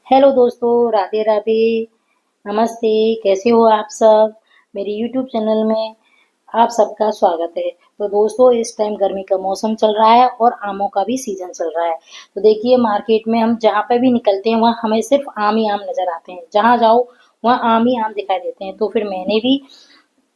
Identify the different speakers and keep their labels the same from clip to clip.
Speaker 1: Hello दोस्तों, राधे राधे। नमस्ते। कैसे हो आप सब? मेरे यूट्यूब चैनल में आप सबका स्वागत है। तो दोस्तों, इस टाइम गर्मी का मौसम चल रहा है और आमों का भी सीजन चल रहा है। तो देखिए, मार्केट में हम जहाँ पे भी निकलते हैं वहाँ हमें सिर्फ आम ही आम नजर आते हैं। जहाँ जाओ वहाँ आम ही आम दिखाई देते हैं। तो फिर मैंने भी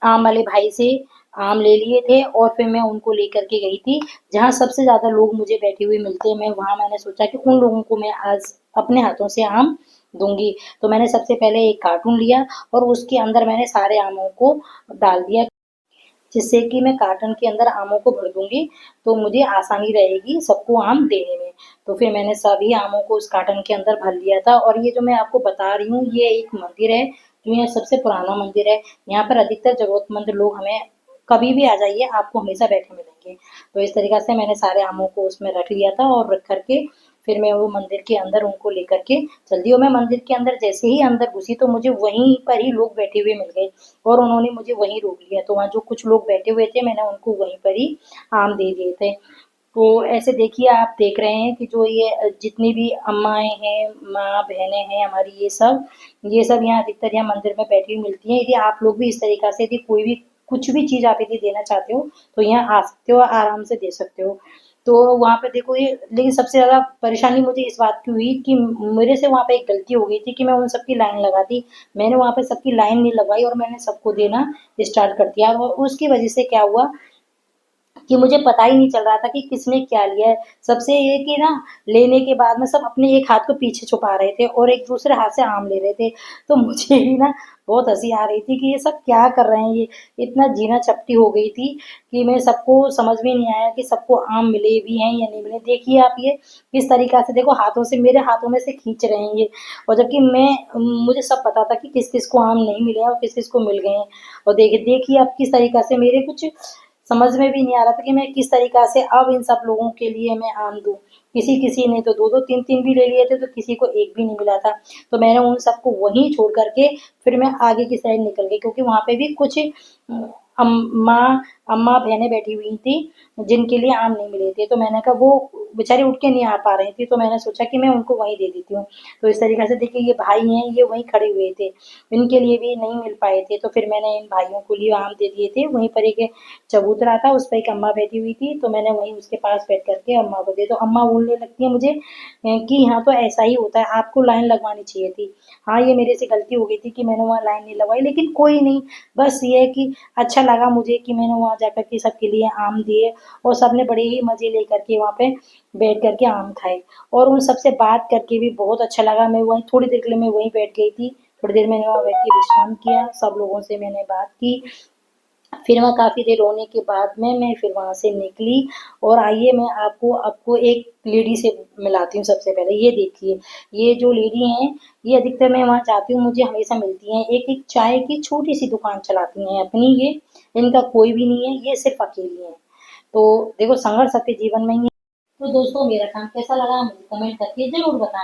Speaker 1: आम वाले भाई से आम ले लिए थे और फिर मैं उनको लेकर के गई थी जहाँ सबसे ज्यादा लोग मुझे बैठे हुए मिलते हैं। मैं वहाँ मैंने सोचा कि उन लोगों को मैं आज अपने हाथों से आम दूंगी। तो मैंने सबसे पहले एक कार्टून लिया और उसके अंदर मैंने सारे आमों को डाल दिया, जिससे कि मैं कार्टन के अंदर आमों को भर दूंगी तो मुझे आसानी रहेगी सबको आम देने में। तो फिर मैंने सभी आमों को उस कार्टन के अंदर भर लिया था। और ये जो मैं आपको बता रही हूँ, ये एक मंदिर है जो यहाँ सबसे पुराना मंदिर है। यहाँ पर अधिकतर जरूरतमंद लोग हमें कभी भी आ जाइए, आपको हमेशा बैठे मिलेंगे। तो इस तरीका से मैंने सारे आमों को उसमें रख लिया था और रख करके फिर मैं वो मंदिर के अंदर उनको लेकर के चल दी। और मैं मंदिर के अंदर जैसे ही अंदर घुसी तो मुझे वहीं पर ही लोग बैठे हुए मिल गए और उन्होंने मुझे वहीं रोक लिया। तो वहाँ जो कुछ लोग बैठे हुए थे मैंने उनको वहीं पर ही आम दे दिए थे। तो ऐसे देखिए, आप देख रहे हैं कि जो ये जितनी भी अम्माएँ हैं, माँ बहनें हैं हमारी, ये सब यहाँ अधिकतर यहाँ मंदिर में बैठी हुई मिलती हैं। यदि आप लोग भी इस तरीका से यदि कोई भी कुछ भी चीज़ आप यदि देना चाहते हो तो यहाँ आ सकते हो, आराम से दे सकते हो। तो वहाँ पे देखो ये, लेकिन सबसे ज़्यादा परेशानी मुझे इस बात की हुई कि मेरे से वहाँ पे एक गलती हो गई थी कि मैं उन सबकी लाइन लगा दी। मैंने वहाँ पे सबकी लाइन नहीं लगवाई और मैंने सबको देना स्टार्ट कर दिया और उसकी वजह से क्या हुआ कि मुझे पता ही नहीं चल रहा था कि किसने क्या लिया है। सबसे ये कि ना, लेने के बाद में सब अपने एक हाथ को पीछे छुपा रहे थे और एक दूसरे हाथ से आम ले रहे थे। तो मुझे भी ना बहुत हंसी आ रही थी कि ये सब क्या कर रहे हैं। ये इतना जीना चपटी हो गई थी कि मैं सबको समझ में नहीं आया कि सबको आम मिले भी हैं या नहीं मिले। देखिए आप, ये किस तरीका से देखो हाथों से, मेरे हाथों में से खींच रहे हैं ये। और जबकि मैं, मुझे सब पता था कि किस किस को आम नहीं मिले हैं और किस किस को मिल गए हैं। और देखिए आप, किस तरीका से मेरे कुछ समझ में भी नहीं आ रहा था कि मैं किस तरीका से अब इन सब लोगों के लिए मैं आम दूँ। किसी किसी ने तो 2-2 3-3 भी ले लिए थे, तो किसी को एक भी नहीं मिला था। तो मैंने उन सबको वहीं छोड़ कर के फिर मैं आगे की साइड निकल गई, क्योंकि वहाँ पे भी कुछ अम्मा अम्मा बहनें बैठी हुई थी जिनके लिए आम नहीं मिले थे। तो मैंने कहा वो बेचारी उठ के नहीं आ पा रही थी, तो मैंने सोचा कि मैं उनको वहीं दे देती हूँ। तो इस तरीके से देखिए, ये भाई हैं, ये वहीं खड़े हुए थे, इनके लिए भी नहीं मिल पाए थे। तो फिर मैंने इन भाइयों को लिए आम दे दिए थे। वहीं पर एक चबूतरा था, उस पे एक अम्मा बैठी हुई थी, तो मैंने वहीं उसके पास बैठ करके अम्मा को दे। तो अम्मा बोलने लगती है मुझे कि यहाँ तो ऐसा ही होता है, आपको लाइन लगवानी चाहिए थी। हाँ, ये मेरे से गलती हो गई थी कि मैंने वहाँ लाइन नहीं लगवाई, लेकिन कोई नहीं। बस ये है कि अच्छा लगा मुझे कि मैंने वहाँ जाकर के सबके लिए आम दिए और सबने बड़े ही मज़े लेकर के वहाँ पे बैठ कर के आम खाए। और उन सबसे बात करके भी बहुत अच्छा लगा। मैं वहीं थोड़ी देर के लिए मैं वहीं बैठ गई थी। थोड़ी देर मैंने वहाँ बैठ के विश्राम किया, सब लोगों से मैंने बात की। फिर वहाँ काफ़ी देर होने के बाद में मैं फिर वहाँ से निकली। और आइए, मैं आपको आपको एक लेडी से मिलाती हूँ। सबसे पहले ये देखिए, ये जो लेडी हैं, ये अधिकतर मैं वहाँ जाती हूँ, मुझे हमेशा मिलती हैं। एक-एक चाय की छोटी-सी दुकान चलाती हैं अपनी ये, इनका कोई भी नहीं है, ये सिर्फ़ अकेली हैं। तो देखो, संघर्ष सबके जीवन में ही है। तो दोस्तों, मेरा काम कैसा लगा मुझे कमेंट करके ज़रूर बताएँ।